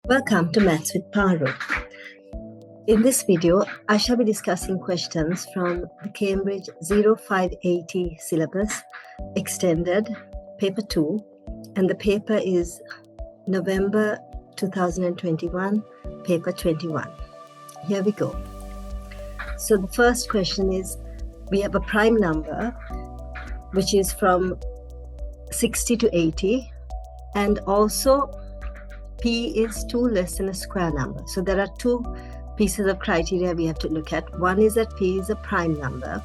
Welcome to Maths with Paru. In this video, I shall be discussing questions from the Cambridge 0580 syllabus, extended, paper 2, and the paper is November 2021, paper 21. Here we go. So the first question is, we have a prime number, which is from 60 to 80, and also P is 2 less than a square number. So there are two pieces of criteria we have to look at. One is that P is a prime number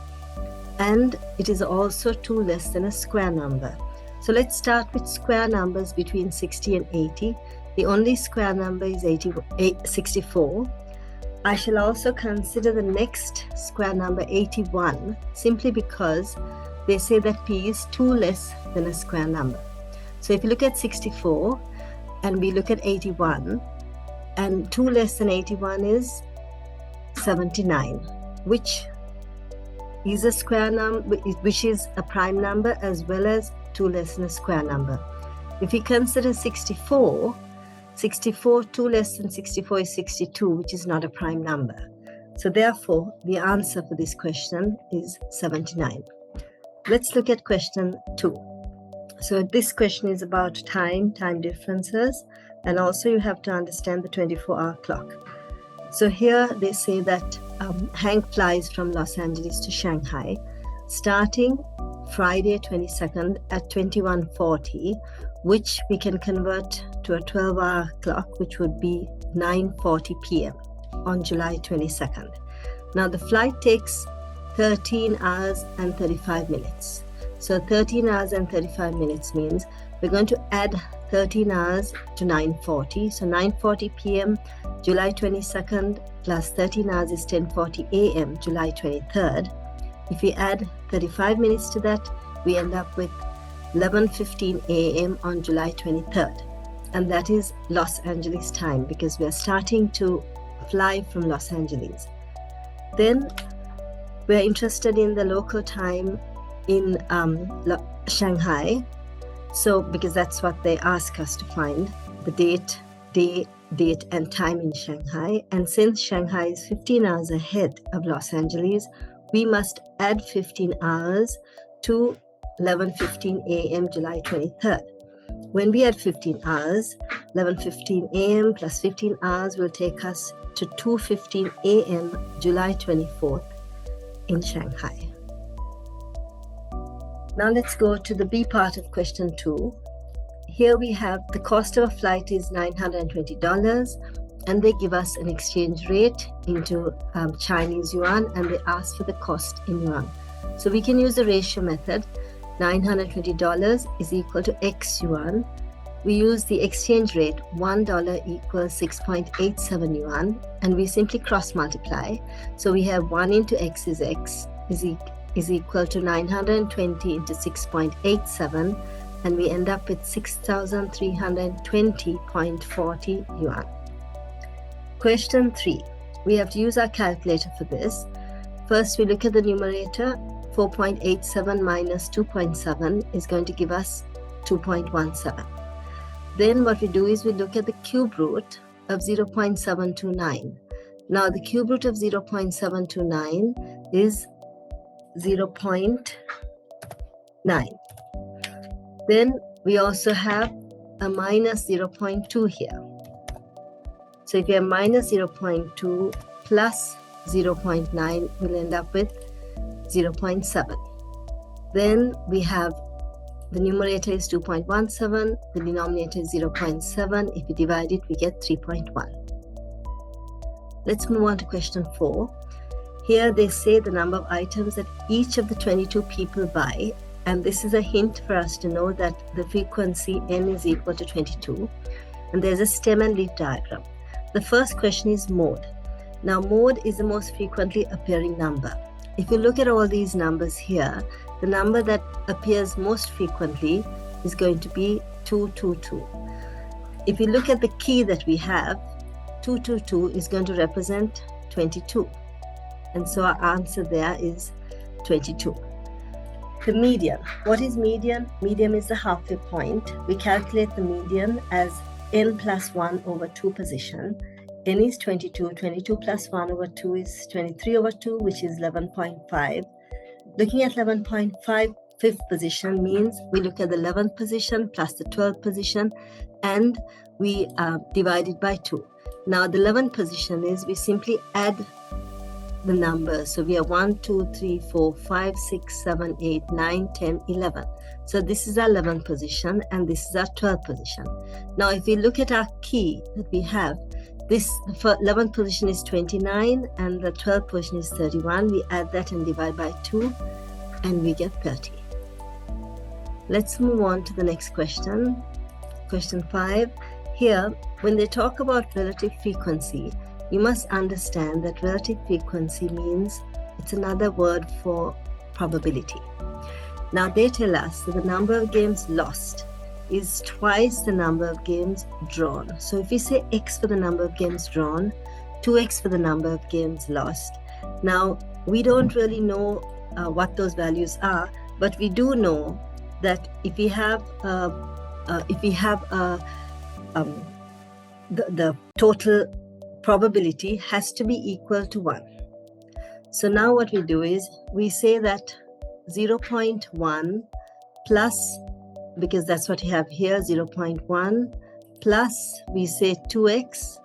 and it is also 2 less than a square number. So let's start with square numbers between 60 and 80. The only square number is 64. I shall also consider the next square number 81 simply because they say that P is 2 less than a square number. So if you look at 64, and we look at 81, and 2 less than 81 is 79, which is a square number, which is a prime number as well as 2 less than a square number. If we consider 64, 2 less than 64 is 62, which is not a prime number. So therefore, the answer for this question is 79. Let's look at question 2. So this question is about time differences, and also you have to understand the 24-hour clock. So here they say that Hank flies from Los Angeles to Shanghai starting Friday 22nd at 21:40, which we can convert to a 12-hour clock, which would be 9:40 p.m. on July 22nd. Now the flight takes 13 hours and 35 minutes. So 13 hours and 35 minutes means we're going to add 13 hours to 9:40. So 9:40 p.m. July 22nd plus 13 hours is 10:40 a.m. July 23rd. If we add 35 minutes to that, we end up with 11:15 a.m. on July 23rd. And that is Los Angeles time because we are starting to fly from Los Angeles. Then we're interested in the local time in Shanghai, so because that's what they ask us to find, the date and time in Shanghai. And since Shanghai is 15 hours ahead of Los Angeles, we must add 15 hours to 11:15 a.m. July 23rd. When we add 15 hours, 11:15 a.m. plus 15 hours will take us to 2:15 a.m. July 24th in Shanghai. Now let's go to the B part of question 2. Here we have the cost of a flight is $920, and they give us an exchange rate into Chinese yuan, and they ask for the cost in yuan. So we can use the ratio method. $920 is equal to X yuan. We use the exchange rate, $1 equals 6.87 yuan, and we simply cross multiply. So we have 1 into X is X is equal to 920 into 6.87, and we end up with 6,320.40 yuan. Question 3. We have to use our calculator for this. First, we look at the numerator. 4.87 minus 2.7 is going to give us 2.17. Then what we do is we look at the cube root of 0.729. Now the cube root of 0.729 is 0.9. Then we also have a minus 0.2 here. So if you have minus 0.2 plus 0.9, we'll end up with 0.7. Then we have the numerator is 2.17, the denominator is 0.7. If we divide it, we get 3.1. Let's move on to question 4. Here they say the number of items that each of the 22 people buy, and this is a hint for us to know that the frequency n is equal to 22, and there's a stem and leaf diagram. The first question is mode. Now mode is the most frequently appearing number. If you look at all these numbers here, the number that appears most frequently is going to be 222. If you look at the key that we have, 222 is going to represent 22. And so our answer there is 22. The median. What is median? Median is the halfway point. We calculate the median as n plus 1 over 2 position. N is 22. 22 plus 1 over 2 is 23 over 2, which is 11.5. Looking at 11.5, fifth position means we look at the 11th position plus the 12th position, and we divide it by 2. Now the 11th position is we simply add the numbers. So we have 1, 2, 3, 4, 5, 6, 7, 8, 9, 10, 11. So this is our 11th position and this is our 12th position. Now if we look at our key that we have, this 11th position is 29 and the 12th position is 31. We add that and divide by 2 and we get 30. Let's move on to the next question. Question 5. Here, when they talk about relative frequency, you must understand that relative frequency means it's another word for probability. Now they tell us that the number of games lost is twice the number of games drawn. So if we say X for the number of games drawn, 2X for the number of games lost. Now we don't really know what those values are, but we do know that if we have the total probability has to be equal to 1. So now what we do is we say that 0.1 plus, because that's what we have here, 0.1 plus we say 2x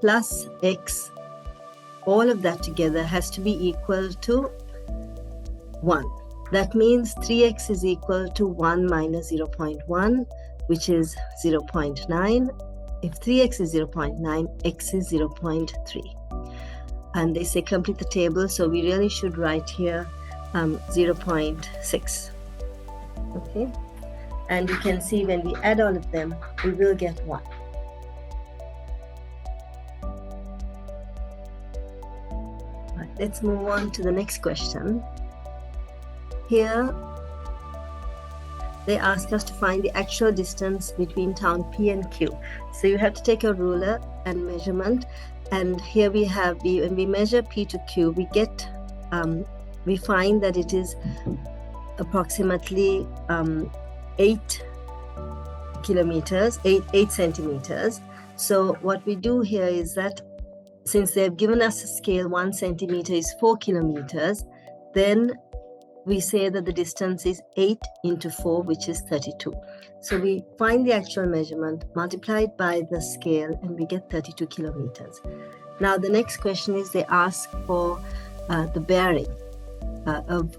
plus x, all of that together has to be equal to 1. That means 3x is equal to 1 minus 0.1, which is 0.9. If 3x is 0.9, x is 0.3. And they say complete the table, so we really should write here 0.6. Okay, and you can see when we add all of them, we will get 1. Right, let's move on to the next question. Here, they ask us to find the actual distance between town P and Q. So you have to take a ruler and measurement. And here we have, when we measure P to Q, we get, we find that it is approximately 8 kilometers, 8 centimeters. So what we do here is that since they've given us a scale, 1 centimeter is 4 kilometers, then we say that the distance is 8 into 4, which is 32. So we find the actual measurement, multiply it by the scale, and we get 32 kilometers. Now the next question is they ask for the bearing of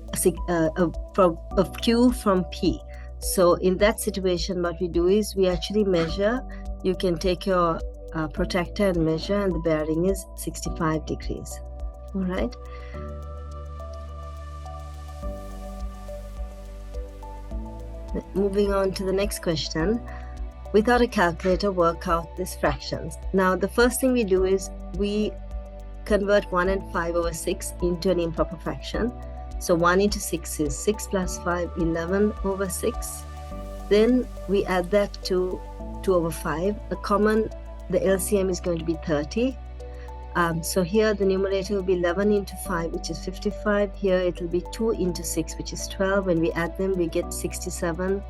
Q from P. So in that situation, what we do is we actually measure. You can take your protractor and measure, and the bearing is 65 degrees. All right. Moving on to the next question. Without a calculator, work out these fractions. Now, the first thing we do is we convert 1 and 5 over 6 into an improper fraction. So 1 into 6 is 6 plus 5, 11 over 6. Then we add that to 2 over 5. The LCM is going to be 30. So here the numerator will be 11 into 5, which is 55. Here it will be 2 into 6, which is 12. When we add them, we get 67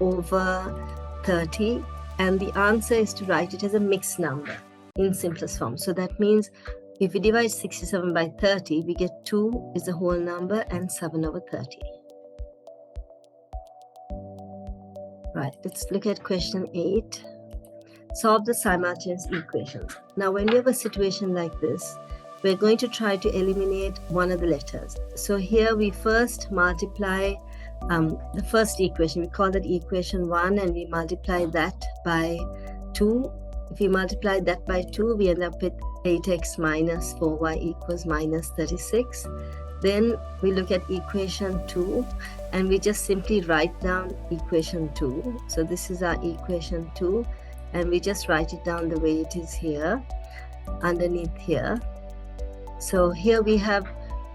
over 30. And the answer is to write it as a mixed number in simplest form. So that means if we divide 67 by 30, we get 2 is a whole number and 7 over 30. Right, let's look at question 8. Solve the simultaneous equation. Now, when we have a situation like this, we're going to try to eliminate one of the letters. So here we first multiply the first equation. We call that equation 1, and we multiply that by 2. If we multiply that by 2, we end up with 8x minus 4y equals minus 36. Then we look at equation 2, and we just simply write down equation 2. So this is our equation 2. And we just write it down the way it is here, underneath here. So here we have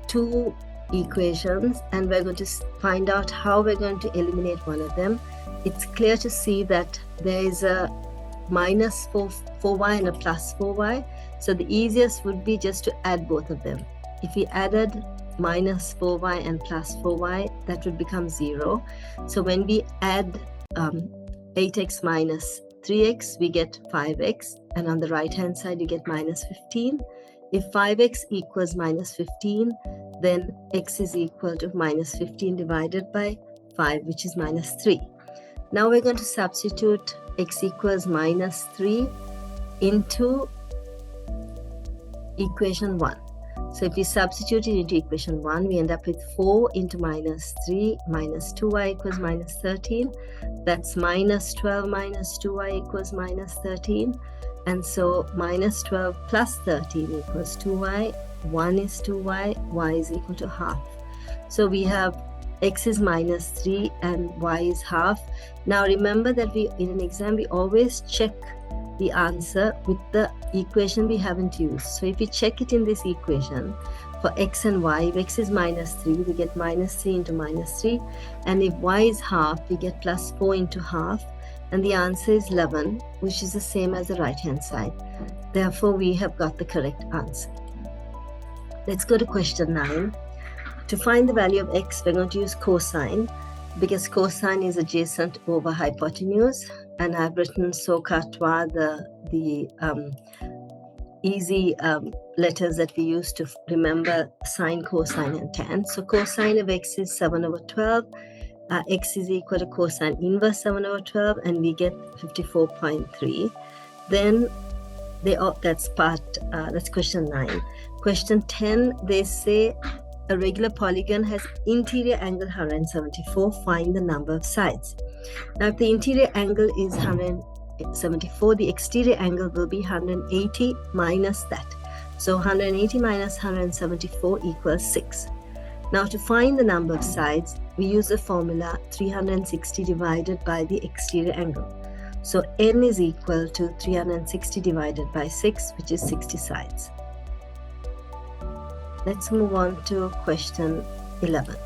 2 equations, and we're going to find out how we're going to eliminate one of them. It's clear to see that there is a minus 4y and a plus 4y. So the easiest would be just to add both of them. If we added minus 4y and plus 4y, that would become 0. So when we add 8x minus 3x, we get 5x, and on the right hand side you get minus 15. If 5x equals minus 15, then x is equal to minus 15 divided by 5, which is minus 3. Now we're going to substitute x equals minus 3 into equation 1. So if we substitute it into equation 1, we end up with 4 into minus 3 minus 2y equals minus 13. That's minus 12 minus 2y equals minus 13. And so minus 12 plus 13 equals 2y. 1 is 2y. Y is equal to half. So we have x is minus 3 and y is half. Now remember that in an exam we always check the answer with the equation we haven't used. So if we check it in this equation for x and y, if x is minus 3, we get minus 3 into minus 3, and if y is half, we get plus 4 into half, and the answer is 11, which is the same as the right hand side. Therefore we have got the correct answer. Let's go to question 9. To find the value of x, we're going to use cosine, because cosine is adjacent over hypotenuse, and I've written so catois, the easy letters that we use to remember sine, cosine, and tan. So cosine of x is 7 over 12. X is equal to cosine inverse 7 over 12, and we get 54.3. Then that's question 9. Question 10, they say a regular polygon has interior angle 174. Find the number of sides. Now, if the interior angle is 174, the exterior angle will be 180 minus that. So 180 minus 174 equals 6. Now, to find the number of sides, we use the formula 360 divided by the exterior angle. So n is equal to 360 divided by 6, which is 60 sides. Let's move on to question 11.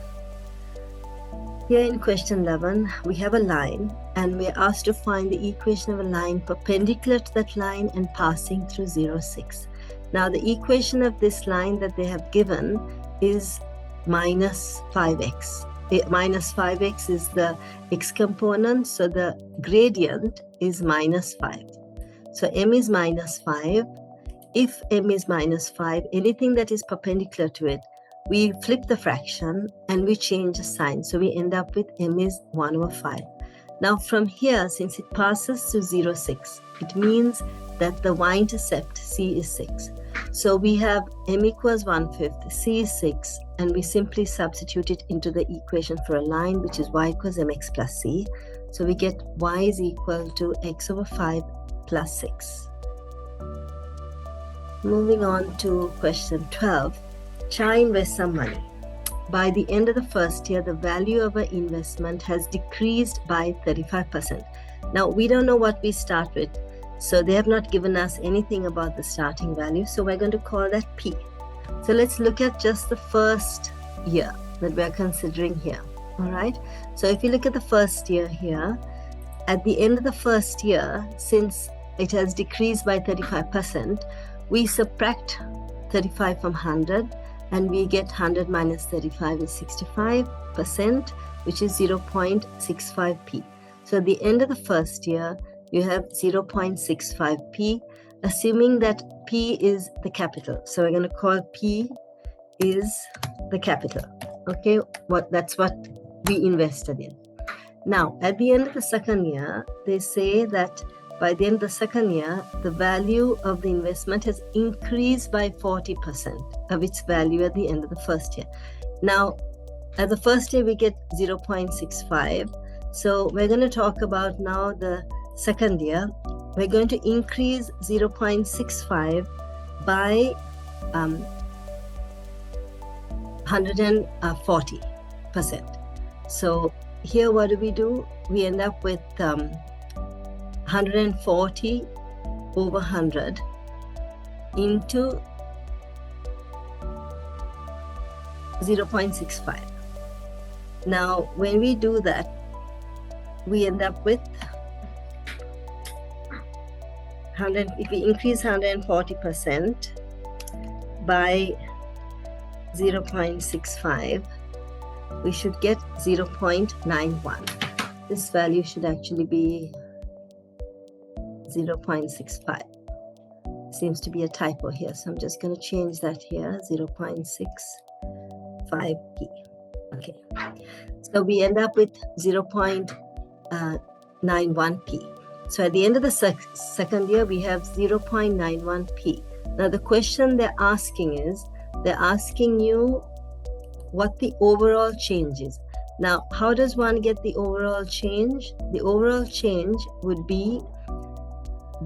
Here in question 11, we have a line, and we're asked to find the equation of a line perpendicular to that line and passing through 0, 6. Now, the equation of this line that they have given is minus 5x. Minus 5x is the x component, so the gradient is minus 5. So m is minus 5. If m is minus 5, anything that is perpendicular to it, we flip the fraction and we change the sign. So we end up with m is 1 over 5. Now from here, since it passes through 0, 6, it means that the y-intercept c is 6. So we have m equals 1/5, c is 6, and we simply substitute it into the equation for a line, which is y equals mx plus c. So we get y is equal to x over 5 plus 6. Moving on to question 12. Chai invests some money. By the end of the first year, the value of our investment has decreased by 35%. Now, we don't know what we start with, so they have not given us anything about the starting value, so we're going to call that P. So let's look at just the first year that we're considering here. All right. So if you look at the first year here, at the end of the first year, since it has decreased by 35%, we subtract 35 from 100, and we get 100 minus 35 is 65%, which is 0.65p. So at the end of the first year, you have 0.65p, assuming that p is the capital. So we're going to call p is the capital. Okay, that's what we invested in. Now, at the end of the second year, they say that by the end of the second year, the value of the investment has increased by 40% of its value at the end of the first year. Now, at the first year, we get 0.65. So we're going to talk about now the second year. We're going to increase 0.65 by 140%. So here, what do? We end up with 140 over 100 into 0.65. Now, when we do that, we end up with 100. If we increase 140% by 0.65, we should get 0.91. This value should actually be 0.65. Seems to be a typo here, so I'm just going to change that here, 0.65p. Okay, so we end up with 0.91p. So at the end of the second year, we have 0.91p. Now the question they're asking is, they're asking you what the overall change is. Now, how does one get the overall change? The overall change would be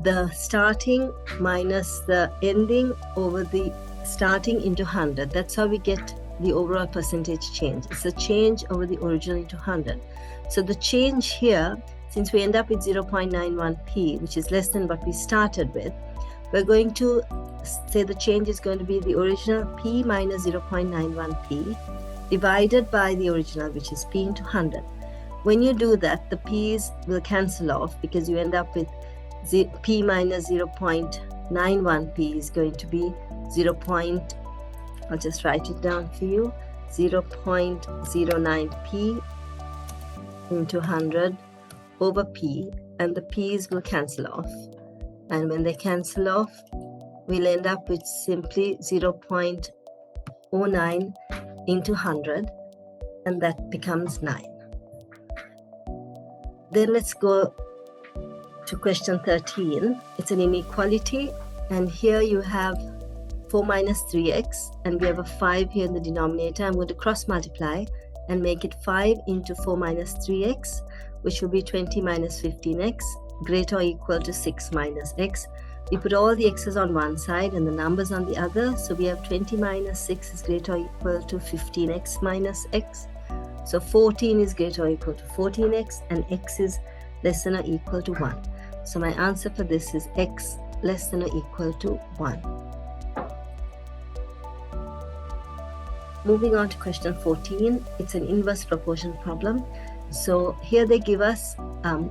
the starting minus the ending over the starting into 100. That's how we get the overall percentage change. It's a change over the original into 100. So the change here, since we end up with 0.91p, which is less than what we started with, we're going to say the change is going to be the original p minus 0.91p divided by the original, which is p into 100. When you do that, the p's will cancel off because you end up with p minus 0.91p is going to be I'll just write it down for you, 0.09p into 100 over p, and the p's will cancel off. And when they cancel off, we'll end up with simply 0.09 into 100, and that becomes 9. Then let's go to question 13. It's an inequality, and here you have 4 minus 3x, and we have a 5 here in the denominator. I'm going to cross multiply and make it 5 into 4 minus 3x, which will be 20 minus 15x, greater or equal to 6 minus x. We put all the x's on one side and the numbers on the other, so we have 20 minus 6 is greater or equal to 15x minus x. So 14 is greater or equal to 14x, and x is less than or equal to 1. So my answer for this is x less than or equal to 1. Moving on to question 14, it's an inverse proportion problem. So here they give us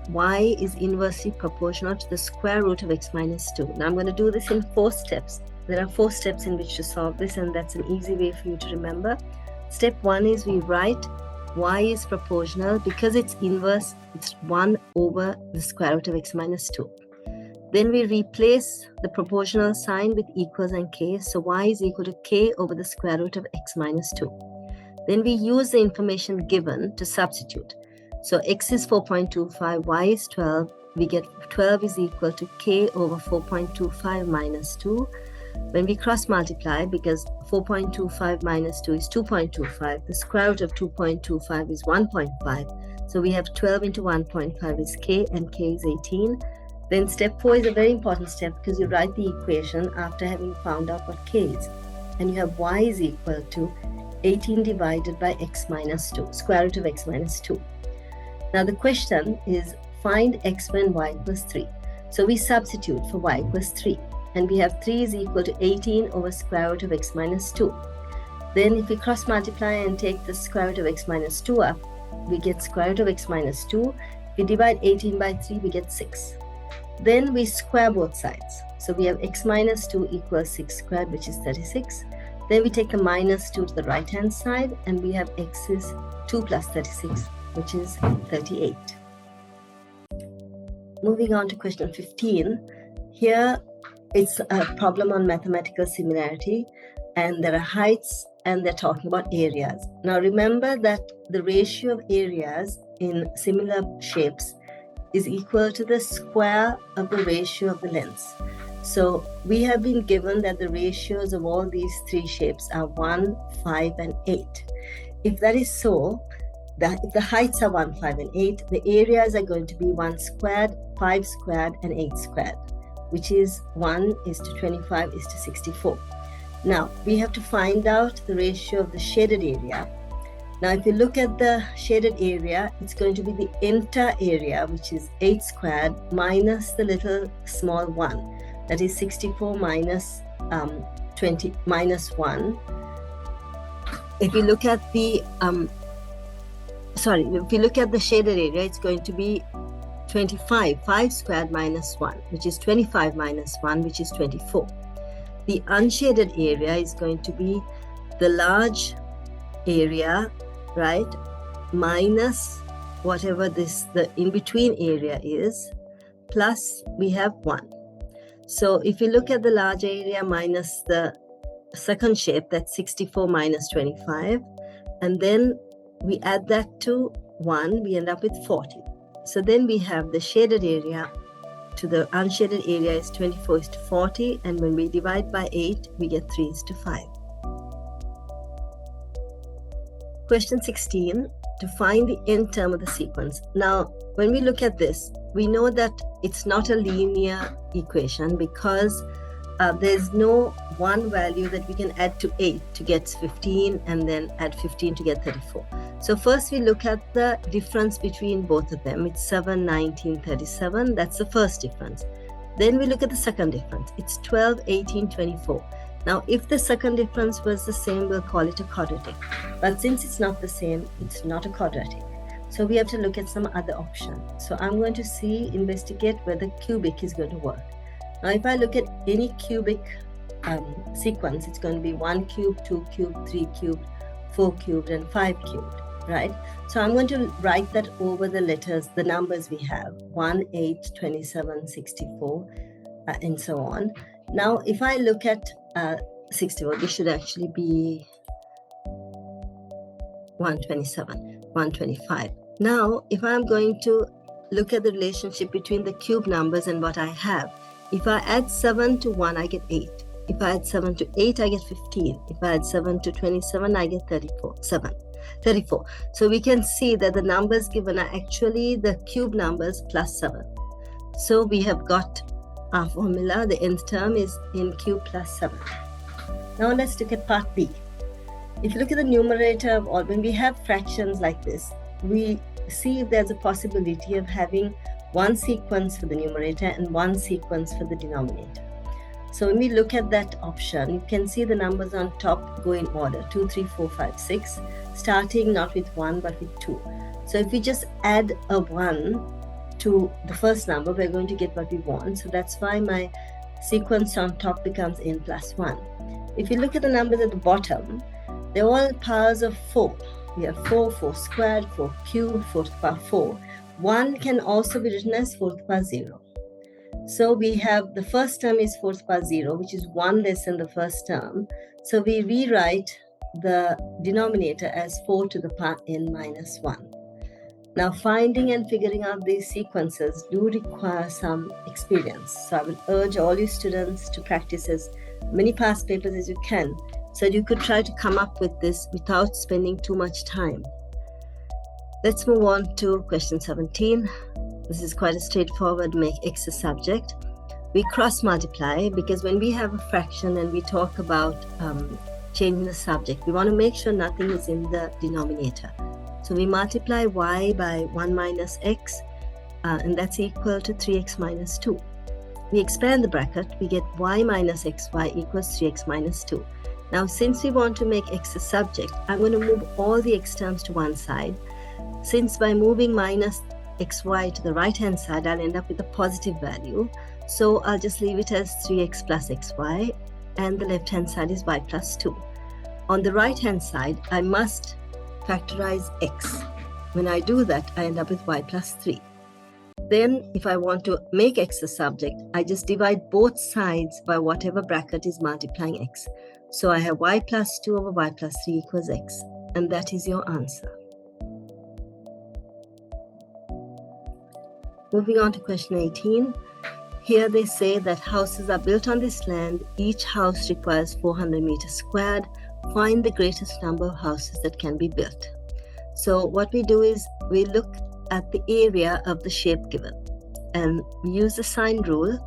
y is inversely proportional to the square root of x minus 2. Now I'm going to do this in 4 steps. There are 4 steps in which to solve this, and that's an easy way for you to remember. Step 1 is we write y is proportional because it's inverse, it's 1 over the square root of x minus 2. Then we replace the proportional sign with equals and k, so y is equal to k over the square root of x minus 2. Then we use the information given to substitute. So x is 4.25, y is 12. We get 12 is equal to k over 4.25 minus 2. When we cross multiply, because 4.25 minus 2 is 2.25, the square root of 2.25 is 1.5. So we have 12 into 1.5 is k, and k is 18. Then step 4 is a very important step because you write the equation after having found out what k is. And you have y is equal to 18 divided by x minus 2, square root of x minus 2. Now the question is find x when y equals 3. So we substitute for y equals 3. And we have 3 is equal to 18 over square root of x minus 2. Then if we cross multiply and take the square root of x minus 2 up, we get square root of x minus 2. If we divide 18 by 3, we get 6. Then we square both sides. So we have x minus 2 equals 6 squared, which is 36. Then we take a minus 2 to the right hand side, and we have x is 2 plus 36, which is 38. Moving on to question 15. Here it's a problem on mathematical similarity, and there are heights and they're talking about areas. Now remember that the ratio of areas in similar shapes is equal to the square of the ratio of the lengths. So we have been given that the ratios of all these 3 shapes are 1, 5, and 8. If that is so, if the heights are 1, 5, and 8, the areas are going to be 1 squared, 5 squared, and 8 squared, which is 1 is to 25 is to 64. Now, we have to find out the ratio of the shaded area. Now, if you look at the shaded area, it's going to be the entire area, which is 8 squared minus the little small 1. That is 64 minus 20 minus 1. If you look at the if you look at the shaded area, it's going to be 25, 5 squared minus 1, which is 25 minus 1, which is 24. The unshaded area is going to be the large area, right, minus whatever the in-between area is, plus we have 1. So if you look at the large area minus the second shape, that's 64 minus 25, and then we add that to 1, we end up with 40. So then we have the shaded area to the unshaded area is 24:40, and when we divide by 8, we get 3:5. Question 16, to find the nth term of the sequence. Now, when we look at this, we know that it's not a linear equation because there's no one value that we can add to 8 to get 15 and then add 15 to get 34. So first we look at the difference between both of them. It's 7, 19, 37. That's the first difference. Then we look at the second difference. It's 12, 18, 24. Now, if the second difference was the same, we'll call it a quadratic. But since it's not the same, it's not a quadratic. So we have to look at some other option. So I'm going to investigate whether cubic is going to work. Now, if I look at any cubic sequence, it's going to be 1 cubed, 2 cubed, 3 cubed, 4 cubed, and 5 cubed, right? So I'm going to write that over the letters, the numbers we have, 1, 8, 27, 64, and so on. Now, if I look at 64, this should actually be 127, 125. Now, if I'm going to look at the relationship between the cube numbers and what I have, if I add 7 to 1, I get 8. If I add 7 to 8, I get 15. If I add 7 to 27, I get 34. So we can see that the numbers given are actually the cube numbers plus 7. So we have got our formula. The nth term is n cubed plus 7. Now let's look at part B. If you look at the numerator of all, when we have fractions like this, we see if there's a possibility of having one sequence for the numerator and one sequence for the denominator. So when we look at that option, you can see the numbers on top go in order, 2, 3, 4, 5, 6, starting not with 1 but with 2. So if we just add a 1 to the first number, we're going to get what we want. So that's why my sequence on top becomes n plus 1. If you look at the numbers at the bottom, they're all powers of 4. We have 4, 4 squared, 4 cubed, 4 to the power 4. 1 can also be written as 4 to the power 0. So we have the first term is 4 to the power 0, which is 1 less than the first term. So we rewrite the denominator as 4 to the power n minus 1. Now, finding and figuring out these sequences do require some experience. So I will urge all you students to practice as many past papers as you can, so you could try to come up with this without spending too much time. Let's move on to question 17. This is quite a straightforward make x a subject. We cross multiply because when we have a fraction and we talk about changing the subject, we want to make sure nothing is in the denominator. So we multiply y by 1 minus x, and that's equal to 3x minus 2. We expand the bracket, we get y minus xy equals 3x minus 2. Now, since we want to make x a subject, I'm going to move all the x terms to one side. Since by moving minus xy to the right-hand side, I'll end up with a positive value. So I'll just leave it as 3x plus xy, and the left-hand side is y plus 2. On the right-hand side, I must factorize x. When I do that, I end up with y plus 3. Then, if I want to make x a subject, I just divide both sides by whatever bracket is multiplying x. So I have y plus 2 over y plus 3 equals x. And that is your answer. Moving on to question 18. Here they say that houses are built on this land. Each house requires 400 meters squared. Find the greatest number of houses that can be built. So what we do is we look at the area of the shape given, and we use the sine rule,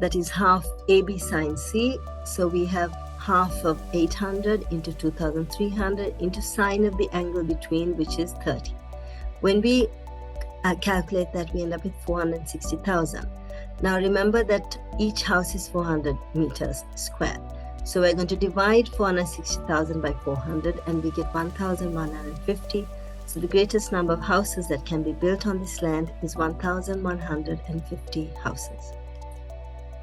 that is half AB sine C. So we have half of 800 into 2300 into sine of the angle between, which is 30. When we calculate that, we end up with 460,000. Now remember that each house is 400 meters squared. So we're going to divide 460,000 by 400 and we get 1,150. So the greatest number of houses that can be built on this land is 1,150 houses.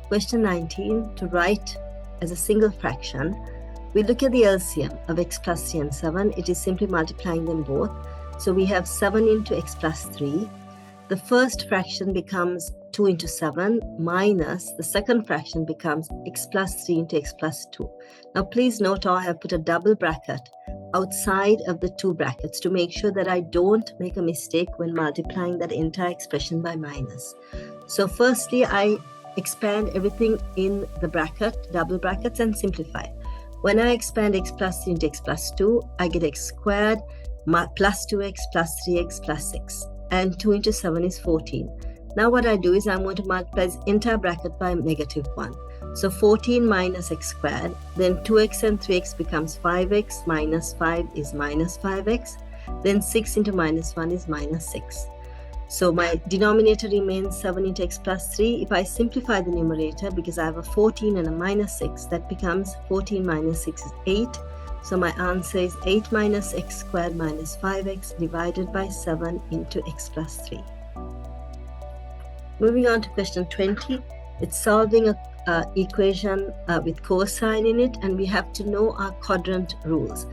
Question 19, to write as a single fraction, we look at the LCM of x plus 3 and 7. It is simply multiplying them both. So we have 7 into x plus 3. The first fraction becomes 2 into 7 minus the second fraction becomes x plus 3 into x plus 2. Now please note how I have put a double bracket outside of the two brackets to make sure that I don't make a mistake when multiplying that entire expression by minus. So firstly, I expand everything in the bracket, double brackets, and simplify. When I expand x plus 3 into x plus 2, I get x squared plus 2x plus 3x plus 6. And 2 into 7 is 14. Now what I do is I'm going to multiply this entire bracket by -1. So 14 minus x squared, then 2x and 3x becomes 5x, minus 5 is minus 5x, then 6 into -1 is -6. So my denominator remains 7 into x plus 3. If I simplify the numerator, because I have a 14 and a -6, that becomes 14 minus 6 is 8. So my answer is 8 minus x squared minus 5x divided by 7 into x plus 3. Moving on to question 20, it's solving a equation with cosine in it, and we have to know our quadrant rules.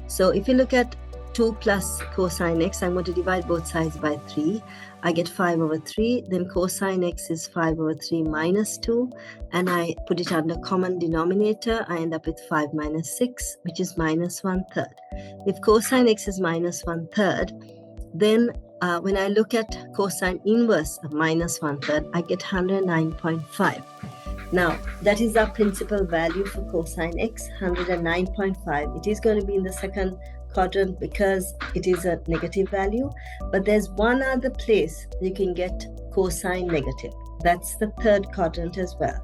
So if you look at 2 plus cosine x, I'm going to divide both sides by 3. I get 5 over 3, then cosine x is 5 over 3 minus 2, and I put it under common denominator. I end up with 5 minus 6, which is minus 1/3. If cosine x is minus 1/3, then when I look at cosine inverse of minus 1/3, I get 109.5. Now, that is our principal value for cosine x, 109.5. It is going to be in the second quadrant because it is a negative value, but there's one other place you can get cosine negative. That's the third quadrant as well.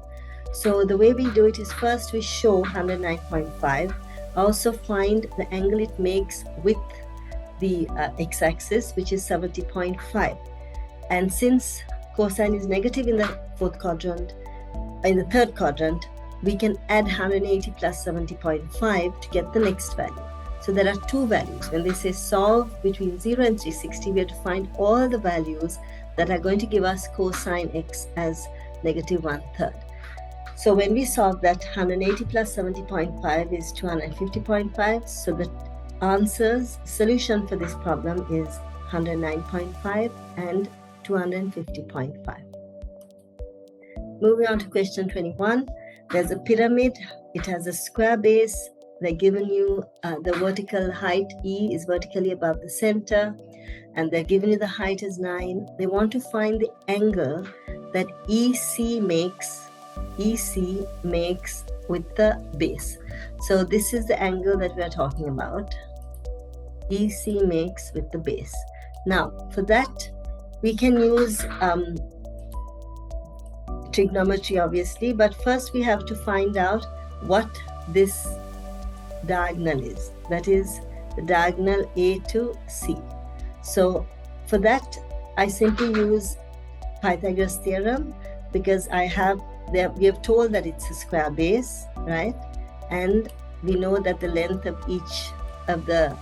So the way we do it is first we show 109.5, also find the angle it makes with the x-axis, which is 70.5. And since cosine is negative in the third quadrant, we can add 180 plus 70.5 to get the next value. So there are two values. When they say solve between 0 and 360, we have to find all the values that are going to give us cosine x as -1/3. So when we solve that, 180 plus 70.5 is 250.5. So the solution for this problem is 109.5 and 250.5. Moving on to question 21, there's a pyramid. It has a square base. They're given you the vertical height, E is vertically above the center, and they're given you the height is 9. They want to find the angle that EC makes with the base. So this is the angle that we're talking about. EC makes with the base. Now, for that, we can use trigonometry, obviously, but first we have to find out what this diagonal is. That is the diagonal A to C. So for that, I simply use Pythagoras theorem, because we have told that it's a square base, right? And we know that the length of each of the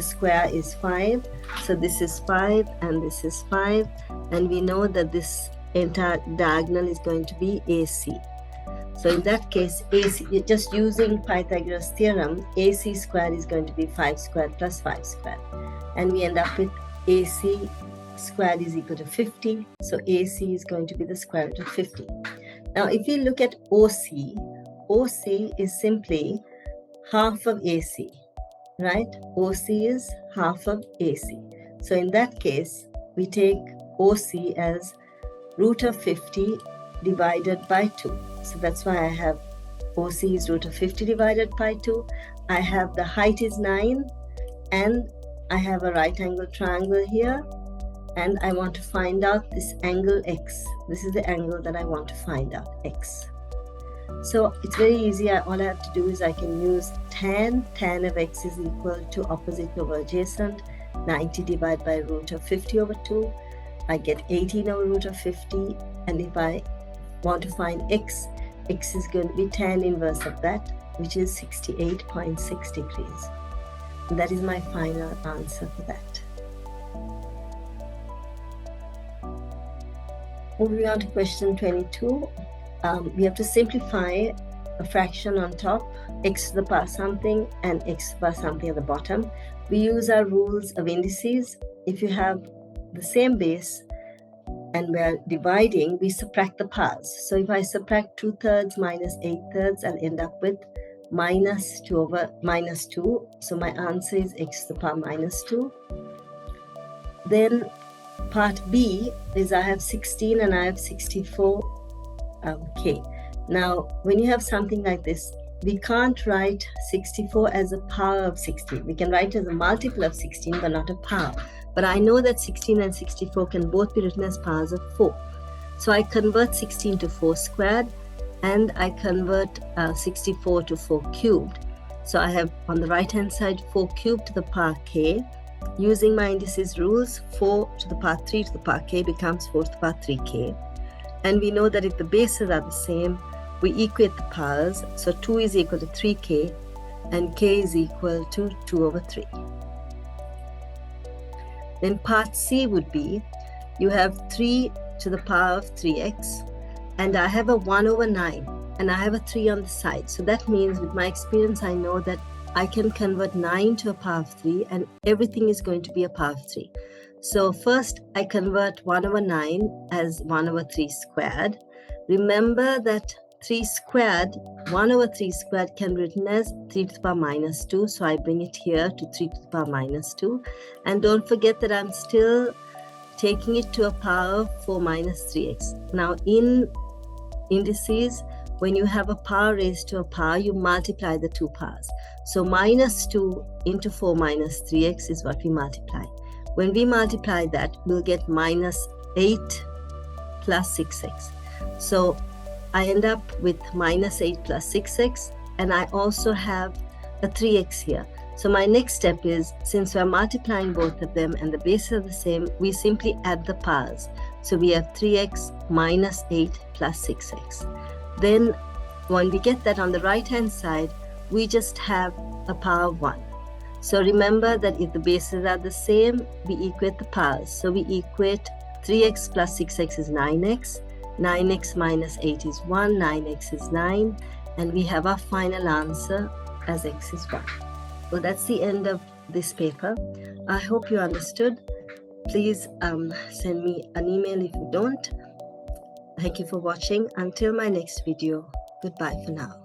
square is 5. So this is 5 and this is 5, and we know that this entire diagonal is going to be AC. So in that case, AC, just using Pythagoras theorem, AC squared is going to be 5 squared plus 5 squared, and we end up with AC squared is equal to 50. So AC is going to be the square root of 50. Now if you look at OC, OC is simply half of AC, right? OC is half of AC. So in that case, we take OC as root of 50 divided by 2. So that's why I have OC is root of 50 divided by 2. I have the height is 9, and I have a right angle triangle here, and I want to find out this angle X. This is the angle that I want to find out, X. So it's very easy. All I have to do is I can use tan. Tan of X is equal to opposite over adjacent. 90 divided by root of 50 over 2. I get 18 over root of 50. And if I want to find X, X is going to be tan inverse of that, which is 68.6 degrees. And that is my final answer for that. Moving on to question 22. We have to simplify a fraction on top, x to the power something and x to the power something at the bottom. We use our rules of indices. If you have the same base and we're dividing, we subtract the powers. So if I subtract 2/3 minus 8/3, I'll end up with minus 2 over minus 2. So my answer is x to the power minus 2. Then part B is I have 16 and I have 64k. Now, when you have something like this, we can't write 64 as a power of 16. We can write as a multiple of 16, but not a power. But I know that 16 and 64 can both be written as powers of 4. So I convert 16 to 4 squared, and I convert 64 to 4 cubed. So I have on the right hand side 4 cubed to the power k. Using my indices rules, 4 to the power 3 to the power k becomes 4 to the power 3k. And we know that if the bases are the same, we equate the powers. So 2 is equal to 3k and k is equal to 2 over 3. Then part C would be, you have 3 to the power of 3x, and I have a 1 over 9 and I have a 3 on the side. So that means with my experience, I know that I can convert 9 to a power of 3 and everything is going to be a power of 3. So first I convert 1 over 9 as 1 over 3 squared. Remember that 3 squared, 1 over 3 squared can be written as 3 to the power minus 2. So I bring it here to 3 to the power minus 2. And don't forget that I'm still taking it to a power of 4 minus 3x. Now in indices, when you have a power raised to a power, you multiply the two powers. So minus 2 into 4 minus 3x is what we multiply. When we multiply that, we'll get minus 8 plus 6x. So I end up with minus 8 plus 6x, and I also have a 3x here. So my next step is, since we're multiplying both of them and the bases are the same, we simply add the powers. So we have 3x minus 8 plus 6x. Then when we get that on the right hand side, we just have a power of 1. So remember that if the bases are the same, we equate the powers. So we equate 3x plus 6x is 9x, 9x minus 8 is 1, 9x is 9, and we have our final answer as x is 1. So that's the end of this paper. I hope you understood. Please send me an email if you don't. Thank you for watching. Until my next video, goodbye for now.